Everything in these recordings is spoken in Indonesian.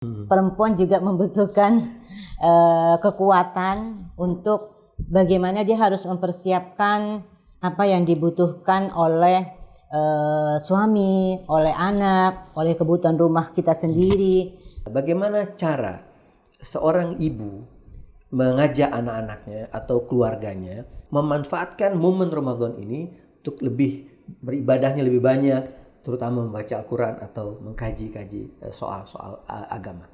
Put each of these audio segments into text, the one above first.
Perempuan juga membutuhkan kekuatan untuk bagaimana dia harus mempersiapkan apa yang dibutuhkan oleh suami, oleh anak, oleh kebutuhan rumah kita sendiri. Bagaimana cara seorang ibu mengajak anak-anaknya atau keluarganya memanfaatkan momen Ramadan ini untuk lebih beribadahnya lebih banyak, terutama membaca Al-Quran atau mengkaji-kaji soal-soal agama.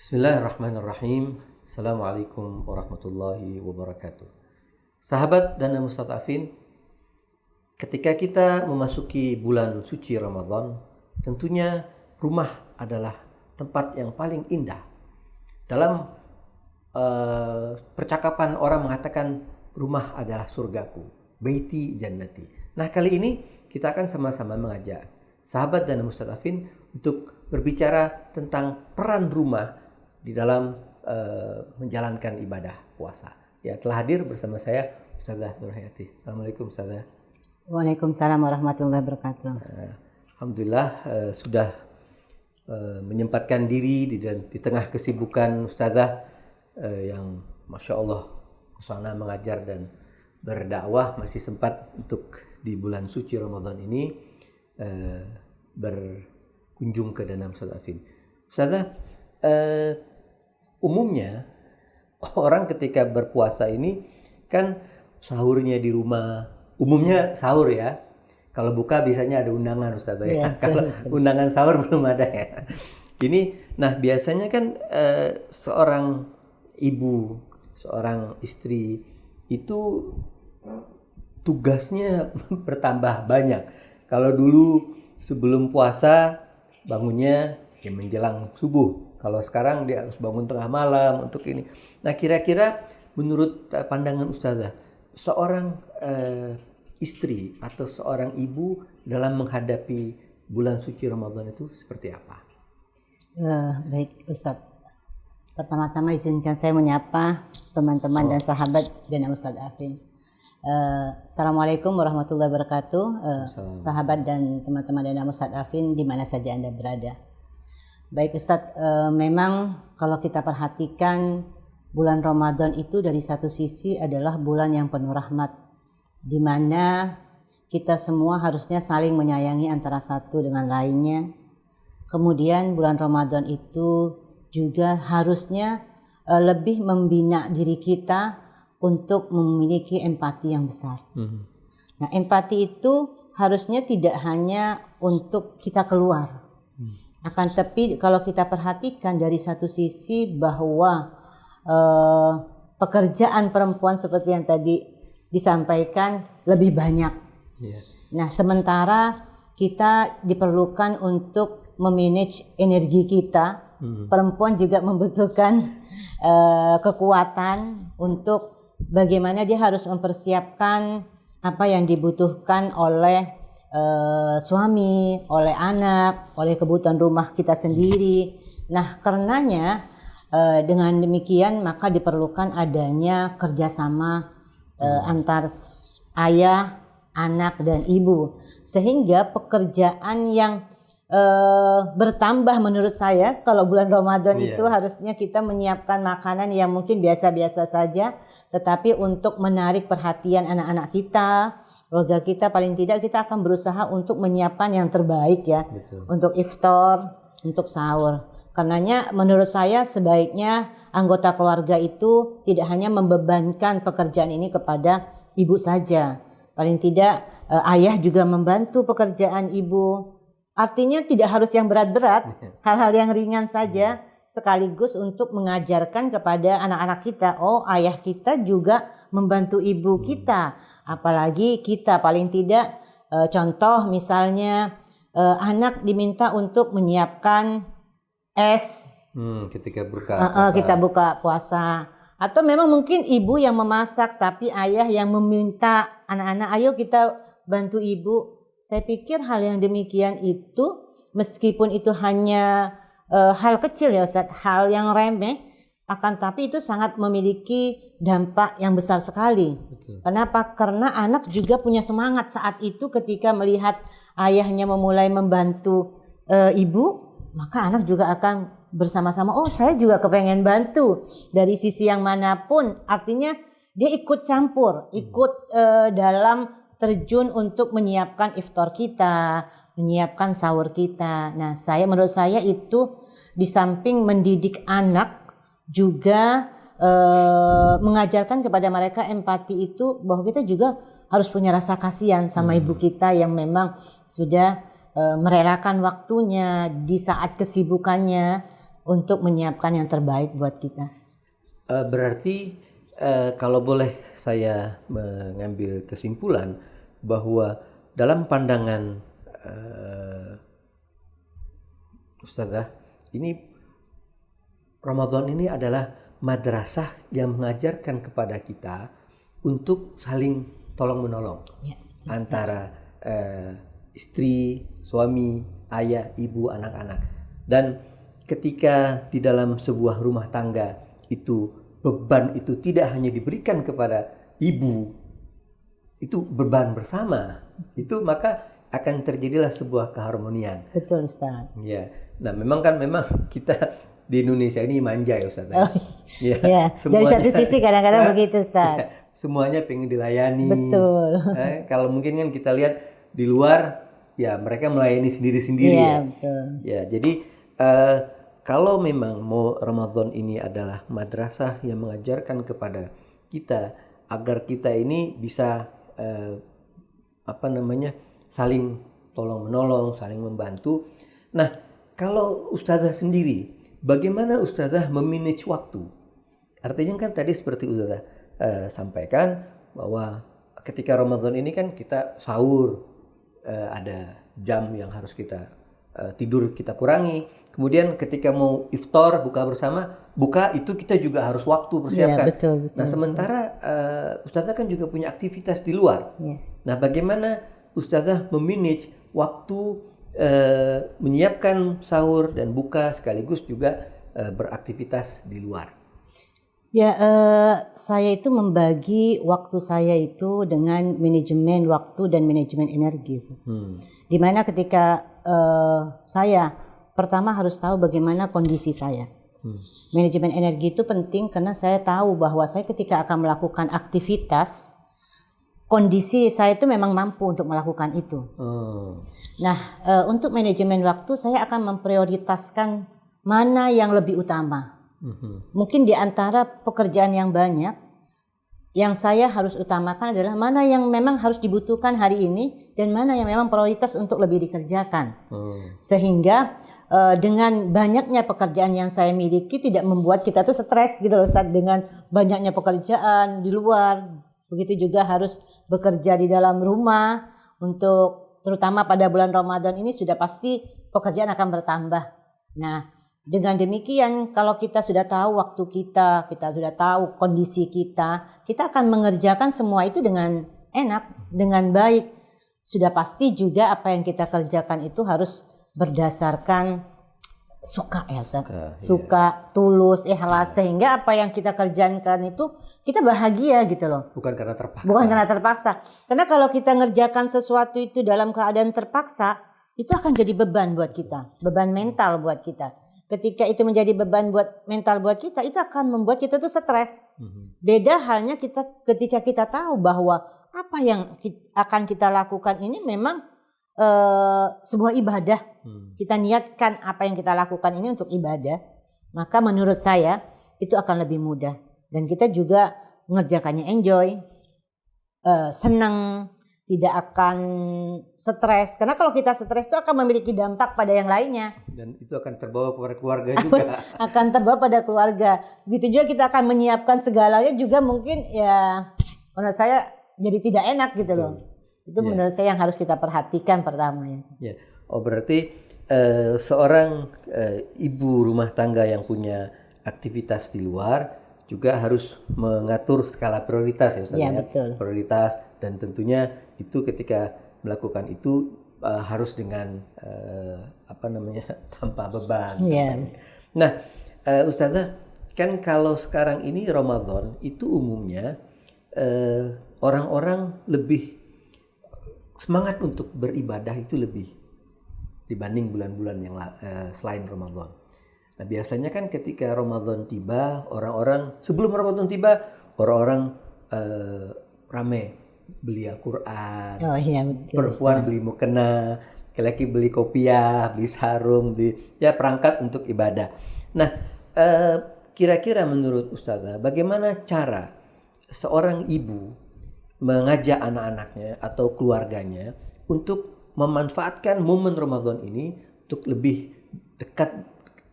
Bismillahirrahmanirrahim. Assalamualaikum warahmatullahi wabarakatuh. Sahabat dan mustadafin, ketika kita memasuki bulan suci Ramadan, tentunya rumah adalah tempat yang paling indah. Dalam percakapan orang mengatakan rumah adalah surgaku, baiti jannati. Nah, kali ini kita akan sama-sama mengajak sahabat dan mustadafin untuk berbicara tentang peran rumah di dalam menjalankan ibadah puasa. Ya, telah hadir bersama saya Ustazah Nur Hayati. Assalamualaikum Ustazah. Waalaikumsalam warahmatullahi wabarakatuh. Alhamdulillah sudah menyempatkan diri di tengah kesibukan Ustazah yang Masya Allah kesana mengajar dan berdakwah, masih sempat untuk di bulan suci Ramadan ini berkunjung ke Danam Mustadafin. Ustazah, umumnya orang ketika berpuasa ini kan sahurnya di rumah, umumnya sahur ya. Kalau buka biasanya ada undangan Ustazah ya. Kalau undangan sahur belum ada ya. Ini, nah biasanya kan seorang ibu, seorang istri itu tugasnya bertambah banyak. Kalau dulu sebelum puasa bangunnya ya menjelang subuh. Kalau sekarang dia harus bangun tengah malam untuk ini. Nah, kira-kira menurut pandangan Ustazah, seorang istri atau seorang ibu dalam menghadapi bulan suci Ramadan itu seperti apa? Baik Ustadz, pertama-tama izinkan saya menyapa teman-teman dan sahabat Danam Mustadafin. Assalamualaikum warahmatullahi wabarakatuh. Sahabat dan teman-teman Danam Mustadafin di mana saja Anda berada. Baik Ustadz, memang kalau kita perhatikan bulan Ramadan itu dari satu sisi adalah bulan yang penuh rahmat, di mana kita semua harusnya saling menyayangi antara satu dengan lainnya. Kemudian bulan Ramadan itu juga harusnya lebih membina diri kita untuk memiliki empati yang besar. Nah, empati itu harusnya tidak hanya untuk kita keluar. Akan tapi kalau kita perhatikan dari satu sisi bahwa pekerjaan perempuan seperti yang tadi disampaikan lebih banyak. Nah, sementara kita diperlukan untuk memanage energi kita. Perempuan juga membutuhkan kekuatan untuk bagaimana dia harus mempersiapkan apa yang dibutuhkan oleh suami, oleh anak, oleh kebutuhan rumah kita sendiri. Nah, karenanya dengan demikian maka diperlukan adanya kerjasama antar ayah, anak, dan ibu, sehingga pekerjaan yang bertambah menurut saya kalau bulan Ramadan itu harusnya kita menyiapkan makanan yang mungkin biasa-biasa saja, tetapi untuk menarik perhatian anak-anak kita, keluarga kita, paling tidak kita akan berusaha untuk menyiapkan yang terbaik ya. Betul. Untuk iftar, untuk sahur. Karenanya menurut saya sebaiknya anggota keluarga itu tidak hanya membebankan pekerjaan ini kepada ibu saja. Paling tidak ayah juga membantu pekerjaan ibu. Artinya tidak harus yang berat-berat, hal-hal yang ringan saja, sekaligus untuk mengajarkan kepada anak-anak kita, oh ayah kita juga membantu ibu kita. Apalagi kita paling tidak contoh misalnya anak diminta untuk menyiapkan es ketika kita buka puasa, atau memang mungkin ibu yang memasak tapi ayah yang meminta anak-anak ayo kita bantu ibu. Saya pikir hal yang demikian itu meskipun itu hanya hal kecil ya Ustaz, hal yang remeh, akan tapi itu sangat memiliki dampak yang besar sekali. Betul. Kenapa? Karena anak juga punya semangat saat itu ketika melihat ayahnya memulai membantu ibu, maka anak juga akan bersama-sama, oh saya juga kepengen bantu dari sisi yang manapun. Artinya dia ikut campur, ikut dalam terjun untuk menyiapkan iftar kita, menyiapkan sahur kita. Nah, menurut saya itu di samping mendidik anak juga mengajarkan kepada mereka empati itu, bahwa kita juga harus punya rasa kasihan sama ibu kita yang memang sudah merelakan waktunya di saat kesibukannya untuk menyiapkan yang terbaik buat kita. Berarti kalau boleh saya mengambil kesimpulan bahwa dalam pandangan Ustazah, ini Ramadan ini adalah madrasah yang mengajarkan kepada kita untuk saling tolong menolong antara istri, suami, ayah, ibu, anak-anak. Dan ketika di dalam sebuah rumah tangga itu beban itu tidak hanya diberikan kepada ibu, itu beban bersama, itu maka akan terjadilah sebuah keharmonian. Betul, Ustaz. Ya, nah memang kita di Indonesia ini manja ya Ustaz. Ya, dari satu sisi kadang-kadang begitu Ustaz. Semuanya pengen dilayani. Betul. Kalau mungkin kan kita lihat di luar, ya mereka melayani sendiri-sendiri. Iya, ya. betul. Ya, jadi kalau memang mau Ramadan ini adalah madrasah yang mengajarkan kepada kita agar kita ini bisa saling tolong menolong, saling membantu. Nah, kalau Ustazah sendiri, bagaimana Ustazah memanage waktu? Artinya kan tadi seperti Ustazah sampaikan bahwa ketika Ramadan ini kan kita sahur, ada jam yang harus kita tidur kita kurangi. Kemudian ketika mau iftar, buka bersama, itu kita juga harus waktu persiapkan. Ya, betul. Nah sementara Ustazah kan juga punya aktivitas di luar. Ya. Nah bagaimana Ustazah memanage waktu menyiapkan sahur dan buka sekaligus juga beraktivitas di luar? Ya, saya itu membagi waktu saya itu dengan manajemen waktu dan manajemen energi. Dimana ketika saya pertama harus tahu bagaimana kondisi saya. Manajemen energi itu penting karena saya tahu bahwa saya ketika akan melakukan aktivitas, kondisi saya itu memang mampu untuk melakukan itu. Nah, untuk manajemen waktu saya akan memprioritaskan mana yang lebih utama. Mungkin di antara pekerjaan yang banyak, yang saya harus utamakan adalah mana yang memang harus dibutuhkan hari ini dan mana yang memang prioritas untuk lebih dikerjakan. Sehingga dengan banyaknya pekerjaan yang saya miliki tidak membuat kita tuh stres gitu loh Ustaz, dengan banyaknya pekerjaan di luar. Begitu juga harus bekerja di dalam rumah, untuk terutama pada bulan Ramadan ini sudah pasti pekerjaan akan bertambah. Nah, dengan demikian kalau kita sudah tahu waktu kita sudah tahu kondisi kita akan mengerjakan semua itu dengan enak, dengan baik. Sudah pasti juga apa yang kita kerjakan itu harus berdasarkan suka ya Ustaz. Suka, tulus, ikhlas, sehingga apa yang kita kerjakan itu kita bahagia gitu loh. Bukan karena terpaksa. Bukan karena terpaksa. Karena kalau kita ngerjakan sesuatu itu dalam keadaan terpaksa, itu akan jadi beban buat kita, beban mental buat kita. Ketika itu menjadi beban mental buat kita, itu akan membuat kita tuh stres. Beda halnya ketika kita tahu bahwa apa yang akan kita lakukan ini memang sebuah ibadah. Kita niatkan apa yang kita lakukan ini untuk ibadah, maka menurut saya itu akan lebih mudah. Dan kita juga mengerjakannya enjoy, senang, tidak akan stres. Karena kalau kita stres itu akan memiliki dampak pada yang lainnya. Dan itu akan terbawa kepada keluarga juga. Akan terbawa pada keluarga. Begitu juga kita akan menyiapkan segalanya juga mungkin ya menurut saya jadi tidak enak gitu loh. Itu menurut saya yang harus kita perhatikan pertama ya. Oh berarti seorang ibu rumah tangga yang punya aktivitas di luar juga harus mengatur skala prioritas ya Ustaz. Ya, betul. Prioritas, dan tentunya itu ketika melakukan itu harus dengan tanpa beban. Ya. Nah, Ustazah, kan kalau sekarang ini Ramadan itu umumnya orang-orang lebih semangat untuk beribadah itu lebih dibanding bulan-bulan yang selain Ramadan. Nah biasanya kan ketika Ramadan tiba, orang-orang sebelum Ramadan tiba, orang-orang rame beli Al-Quran, Oh iya betul. perempuan beli mukena, laki-laki beli kopiah, beli sarung, perangkat untuk ibadah. Nah kira-kira menurut Ustazah, bagaimana cara seorang ibu mengajak anak-anaknya atau keluarganya untuk memanfaatkan momen Ramadan ini untuk lebih dekat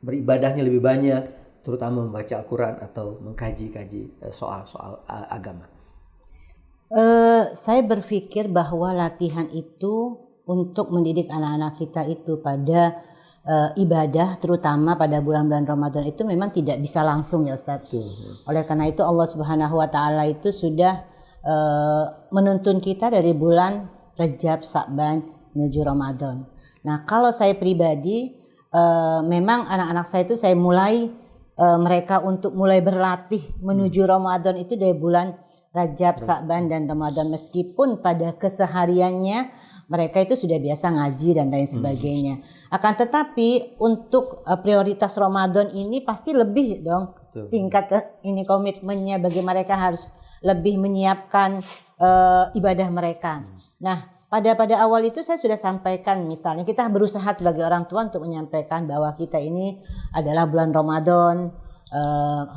beribadahnya lebih banyak, terutama membaca Al-Quran atau mengkaji-kaji soal-soal agama? Saya berpikir bahwa latihan itu untuk mendidik anak-anak kita itu pada ibadah, terutama pada bulan-bulan Ramadan itu memang tidak bisa langsung ya Ustaz. Oleh karena itu Allah Subhanahu wa taala itu sudah menuntun kita dari bulan Rajab, Sa'ban menuju Ramadan. Nah, kalau saya pribadi memang anak-anak saya itu saya mulai mereka untuk mulai berlatih menuju Ramadan itu dari bulan Rajab, Sa'ban dan Ramadan, meskipun pada kesehariannya mereka itu sudah biasa ngaji dan lain sebagainya. Akan tetapi untuk prioritas Ramadan ini pasti lebih dong. Betul. Tingkat ini komitmennya bagi mereka harus lebih menyiapkan ibadah mereka. Nah, pada awal itu saya sudah sampaikan, misalnya kita berusaha sebagai orang tua untuk menyampaikan bahwa kita ini adalah bulan Ramadan,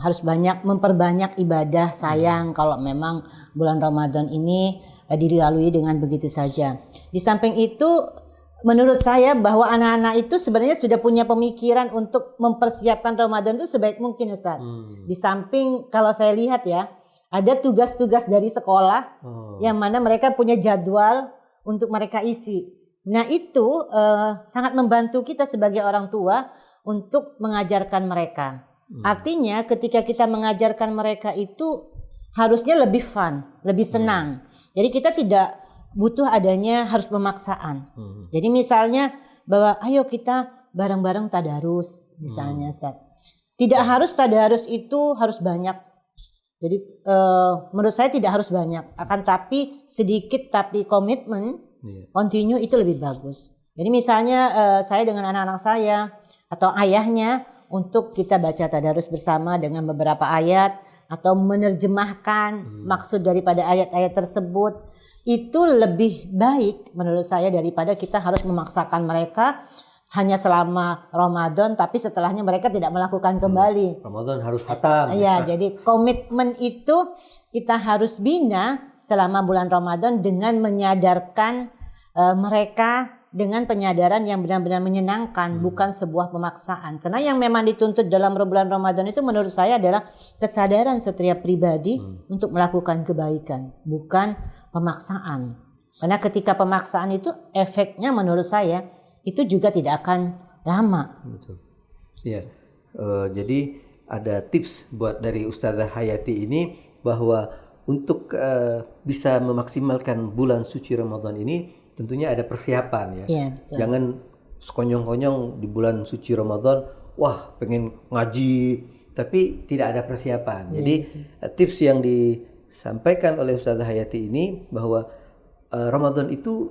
harus memperbanyak ibadah, sayang kalau memang bulan Ramadan ini dilalui dengan begitu saja. Di samping itu menurut saya bahwa anak-anak itu sebenarnya sudah punya pemikiran untuk mempersiapkan Ramadan itu sebaik mungkin Ustaz. Di samping kalau saya lihat ya, ada tugas-tugas dari sekolah yang mana mereka punya jadwal untuk mereka isi. Nah itu sangat membantu kita sebagai orang tua untuk mengajarkan mereka. Artinya ketika kita mengajarkan mereka itu harusnya lebih fun, lebih senang. Jadi kita tidak butuh adanya harus pemaksaan. Jadi misalnya bahwa ayo kita bareng-bareng tadarus misalnya Ustaz. Tidak harus tadarus itu harus banyak. Jadi menurut saya tidak harus banyak, akan tapi sedikit tapi komitmen, continue itu lebih bagus. Jadi misalnya saya dengan anak-anak saya atau ayahnya untuk kita baca tadarus bersama dengan beberapa ayat atau menerjemahkan maksud daripada ayat-ayat tersebut, itu lebih baik menurut saya daripada kita harus memaksakan mereka hanya selama Ramadan tapi setelahnya mereka tidak melakukan kembali. Ramadan harus khatam. Ya, jadi komitmen itu kita harus bina selama bulan Ramadan dengan menyadarkan mereka dengan penyadaran yang benar-benar menyenangkan, bukan sebuah pemaksaan. Karena yang memang dituntut dalam bulan Ramadan itu menurut saya adalah kesadaran setiap pribadi untuk melakukan kebaikan, bukan pemaksaan. Karena ketika pemaksaan itu efeknya menurut saya itu juga tidak akan lama. Betul. Iya. Jadi ada tips buat dari Ustazah Hayati ini bahwa untuk bisa memaksimalkan bulan suci Ramadan ini tentunya ada persiapan ya. Iya, betul. Jangan sekonyong-konyong di bulan suci Ramadan, wah pengen ngaji tapi tidak ada persiapan. Jadi tips yang disampaikan oleh Ustazah Hayati ini bahwa Ramadan itu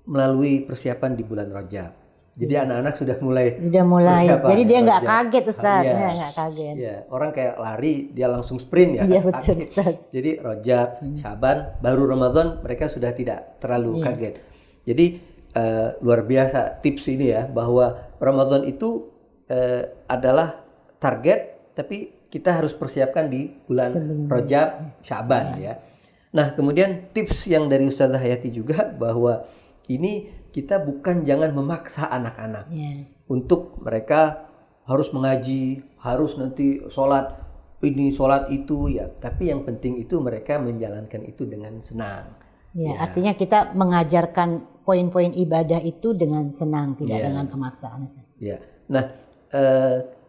melalui persiapan di bulan Rajab. Jadi anak-anak sudah mulai. Jadi dia nggak kaget Ustaz, nggak kaget. Ya, orang kayak lari dia langsung sprint ya. Iya betul Ustaz. Jadi Rajab, Syaban, baru Ramadan mereka sudah tidak terlalu kaget. Jadi luar biasa tips ini ya, bahwa Ramadan itu adalah target, tapi kita harus persiapkan di bulan Rajab, Syaban ya. Nah kemudian tips yang dari Ustazah Hayati juga bahwa ini kita jangan memaksa anak-anak untuk mereka harus mengaji, harus nanti sholat ini, sholat itu ya. Tapi yang penting itu mereka menjalankan itu dengan senang. Ya. Artinya kita mengajarkan poin-poin ibadah itu dengan senang, tidak dengan pemaksaan. Ya. Nah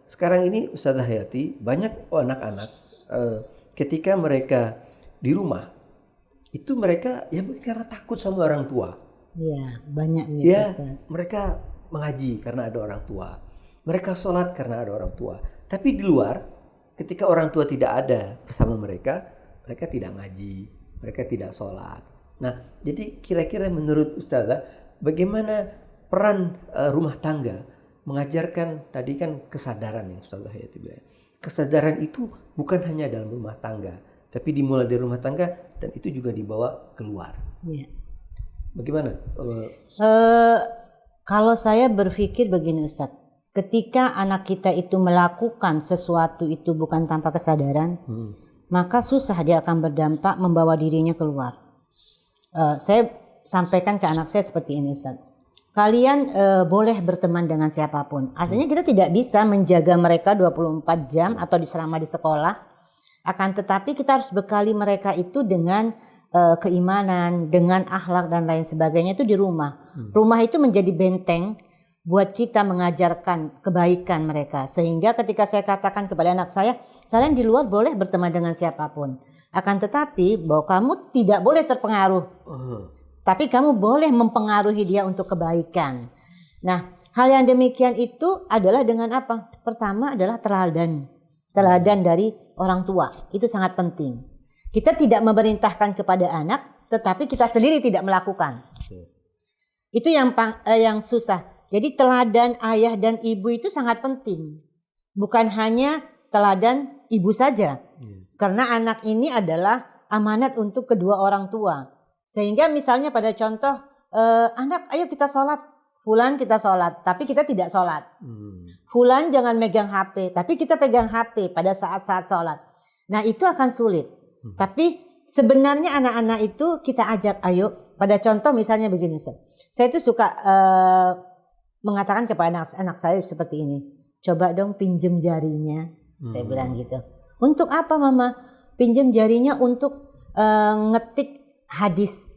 sekarang ini Ustazah Hayati banyak anak-anak ketika mereka di rumah itu mereka ya mungkin karena takut sama orang tua. Ya, banyak gitu. Ya, mereka mengaji karena ada orang tua. Mereka sholat karena ada orang tua. Tapi di luar ketika orang tua tidak ada bersama mereka, mereka tidak ngaji, mereka tidak sholat. Nah, jadi kira-kira menurut Ustazah, bagaimana peran rumah tangga mengajarkan tadi kan kesadaran ya Ustazah ya. Kesadaran itu bukan hanya dalam rumah tangga, tapi dimulai dari rumah tangga dan itu juga dibawa keluar. Ya. Bagaimana? Kalau saya berpikir begini Ustadz, ketika anak kita itu melakukan sesuatu itu bukan tanpa kesadaran, maka susah dia akan berdampak membawa dirinya keluar. Saya sampaikan ke anak saya seperti ini Ustadz. Kalian boleh berteman dengan siapapun. Artinya kita tidak bisa menjaga mereka 24 jam atau selama di sekolah. Akan tetapi kita harus bekali mereka itu dengan keimanan, dengan akhlak dan lain sebagainya itu di rumah. Rumah itu menjadi benteng buat kita mengajarkan kebaikan mereka. Sehingga ketika saya katakan kepada anak saya, kalian di luar boleh berteman dengan siapapun. Akan tetapi bahwa kamu tidak boleh terpengaruh. Tapi kamu boleh mempengaruhi dia untuk kebaikan. Nah, hal yang demikian itu adalah dengan apa? Pertama adalah teladan. Teladan dari orang tua. Itu sangat penting. Kita tidak memerintahkan kepada anak, tetapi kita sendiri tidak melakukan. Itu yang susah. Jadi teladan ayah dan ibu itu sangat penting. Bukan hanya teladan ibu saja. Karena anak ini adalah amanat untuk kedua orang tua. Sehingga misalnya pada contoh, anak ayo kita sholat. Fulan kita sholat, tapi kita tidak sholat. Fulan jangan megang HP, tapi kita pegang HP pada saat-saat sholat. Nah itu akan sulit. Tapi sebenarnya anak-anak itu kita ajak ayo. Pada contoh misalnya begini Ustaz. Saya itu suka mengatakan kepada anak saya seperti ini. Coba dong pinjem jarinya. Saya bilang gitu. Untuk apa mama? Pinjem jarinya untuk ngetik hadis.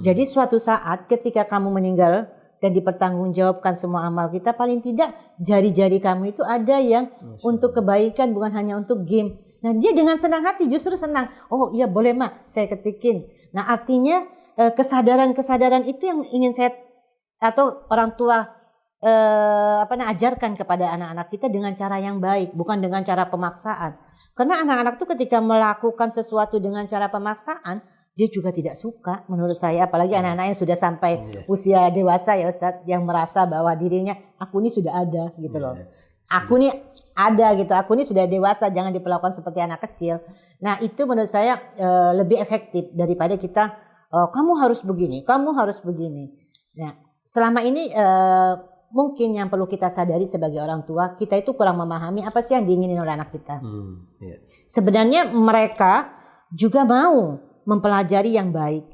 Jadi suatu saat ketika kamu meninggal dan dipertanggungjawabkan semua amal kita, paling tidak jari-jari kamu itu ada yang untuk kebaikan, bukan hanya untuk game. Nah dia dengan senang hati justru senang. Oh iya boleh mah saya ketikin. Nah artinya kesadaran itu yang ingin saya atau orang tua ajarkan kepada anak-anak kita dengan cara yang baik, bukan dengan cara pemaksaan. Karena anak-anak tuh ketika melakukan sesuatu dengan cara pemaksaan, dia juga tidak suka menurut saya, apalagi anak-anak yang sudah sampai usia dewasa ya Ustaz, yang merasa bahwa dirinya aku ini sudah ada gitu loh. Aku ini ada gitu, aku ini sudah dewasa, jangan diperlakukan seperti anak kecil. Nah itu menurut saya lebih efektif daripada kita kamu harus begini, kamu harus begini. Nah selama ini mungkin yang perlu kita sadari sebagai orang tua, kita itu kurang memahami apa sih yang diinginin oleh anak kita. Sebenarnya mereka juga mau mempelajari yang baik.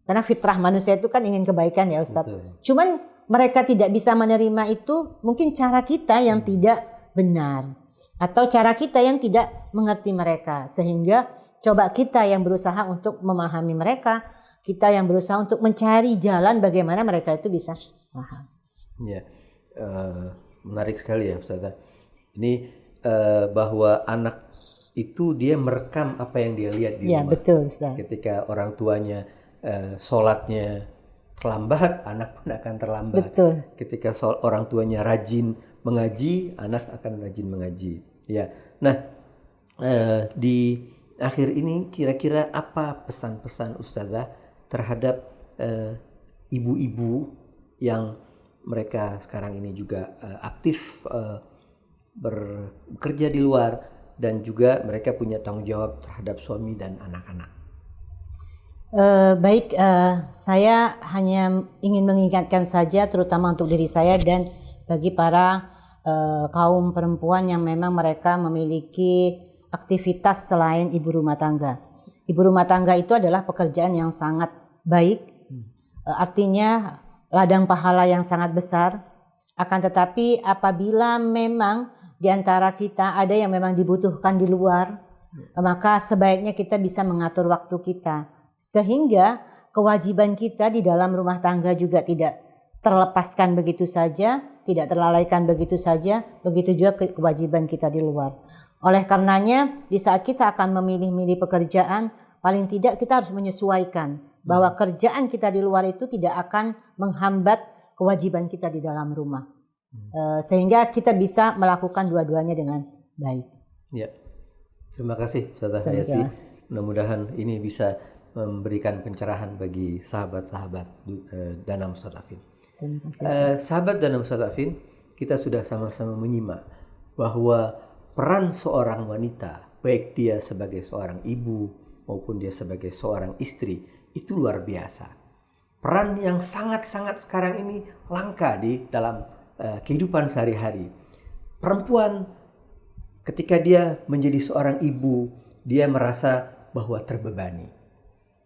Karena fitrah manusia itu kan ingin kebaikan ya Ustaz. Cuman mereka tidak bisa menerima itu, mungkin cara kita yang tidak benar. Atau cara kita yang tidak mengerti mereka. Sehingga coba kita yang berusaha untuk memahami mereka. Kita yang berusaha untuk mencari jalan bagaimana mereka itu bisa paham. Ya, menarik sekali ya Ustazah. Ini bahwa anak itu dia merekam apa yang dia lihat di rumah. Betul Ustaz. Ketika orang tuanya sholatnya terlambat, anak pun akan terlambat. Betul. Ketika orang tuanya rajin mengaji, anak akan rajin mengaji. Ya. Nah, di akhir ini kira-kira apa pesan-pesan Ustazah terhadap ibu-ibu yang mereka sekarang ini juga aktif bekerja di luar dan juga mereka punya tanggung jawab terhadap suami dan anak-anak. Saya hanya ingin mengingatkan saja terutama untuk diri saya dan bagi para kaum perempuan yang memang mereka memiliki aktivitas selain ibu rumah tangga. Ibu rumah tangga itu adalah pekerjaan yang sangat baik, artinya ladang pahala yang sangat besar. Akan tetapi apabila memang di antara kita ada yang memang dibutuhkan di luar, maka sebaiknya kita bisa mengatur waktu kita sehingga kewajiban kita di dalam rumah tangga juga tidak terlepaskan begitu saja, tidak terlalaikan begitu saja, begitu juga kewajiban kita di luar. Oleh karenanya di saat kita akan memilih-milih pekerjaan, paling tidak kita harus menyesuaikan bahwa kerjaan kita di luar itu tidak akan menghambat kewajiban kita di dalam rumah. Sehingga kita bisa melakukan dua-duanya dengan baik. Ya, terima kasih Ustazah Sama-sama. Hayati. Mudah-mudahan ini bisa memberikan pencerahan bagi sahabat-sahabat Dana Mustadafin. Terima kasih. Sahabat Dana Mustadafin, kita sudah sama-sama menyimak bahwa peran seorang wanita, baik dia sebagai seorang ibu maupun dia sebagai seorang istri, itu luar biasa. Peran yang sangat-sangat sekarang ini langka di dalam kehidupan sehari-hari. Perempuan ketika dia menjadi seorang ibu, dia merasa bahwa terbebani.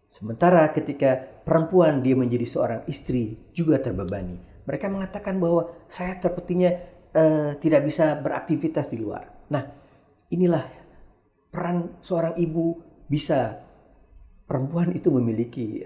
Sementara ketika perempuan dia menjadi seorang istri juga terbebani. Mereka mengatakan bahwa saya sepertinya tidak bisa beraktivitas di luar. Nah, inilah peran seorang ibu. Bisa perempuan itu memiliki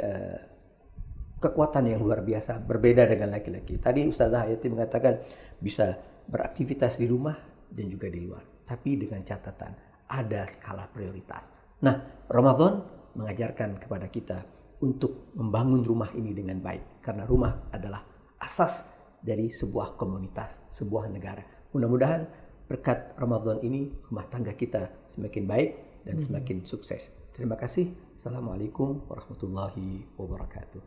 kekuatan yang luar biasa, berbeda dengan laki-laki. Tadi Ustazah Hayati mengatakan bisa beraktivitas di rumah dan juga di luar. Tapi dengan catatan ada skala prioritas. Nah, Ramadan mengajarkan kepada kita untuk membangun rumah ini dengan baik. Karena rumah adalah asas dari sebuah komunitas, sebuah negara. Mudah-mudahan berkat Ramadan ini rumah tangga kita semakin baik dan semakin sukses. Terima kasih. Assalamualaikum warahmatullahi wabarakatuh.